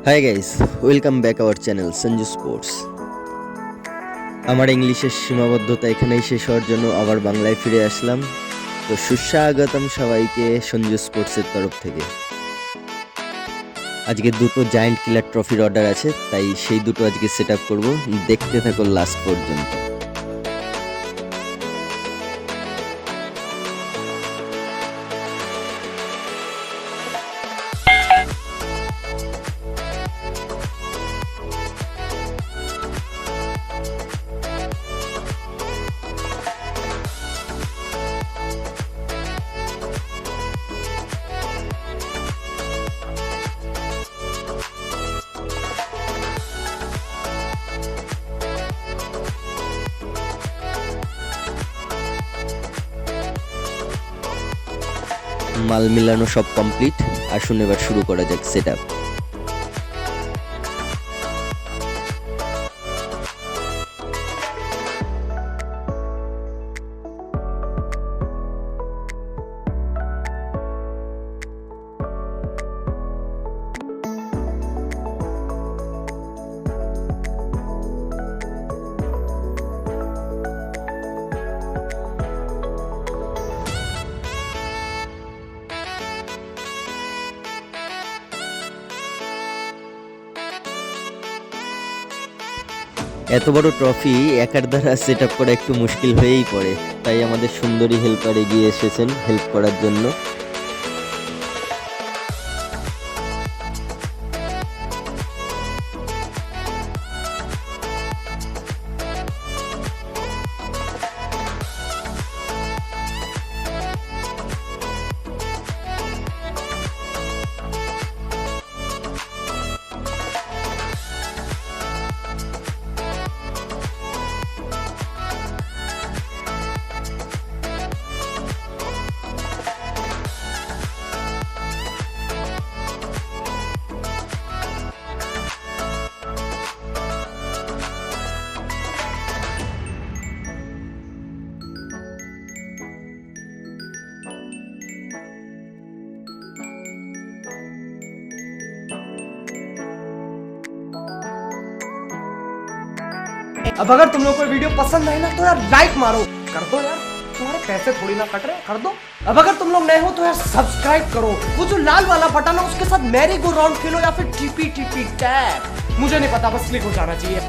Hi guys, welcome back our channel Sanju sports. আমার ইংলিশের সীমাবদ্ধতা এখানেই শেষ হওয়ার জন্য আবার বাংলায় ফিরে আসলাম। তো সুস্বাগতম সবাইকে সঞ্জু স্পোর্টসের তরফ থেকে। আজকে দুটো জায়ান্ট কিলার ট্রফির অর্ডার আছে, তাই সেই দুটো আজকে সেট আপ করবো। দেখতে থাকো লাস্ট পর্যন্ত। মাল মিলানো সব কমপ্লিট, আসুন এবার শুরু করা যাক সেট আপ। এত বড় ট্রফি একার দ্বারা সেট আপ করা একটু মুশকিল হয়েই পড়ে, তাই আমাদের সুন্দরী হেল্পার এগিয়ে এসেছেন হেল্প করার জন্য। अब अगर तुम लोग को वीडियो पसंद आए ना तो यार लाइक मारो, कर दो यार, तुम्हारे पैसे थोड़ी ना कट रहे, कर दो। अब अगर तुम लोग नए हो तो यार सब्सक्राइब करो, वो जो लाल वाला बटन है उसके साथ मैरी गो राउंड खेलो या फिर टीपी टीपी टैप, मुझे नहीं पता, बस क्लिक हो जाना चाहिए।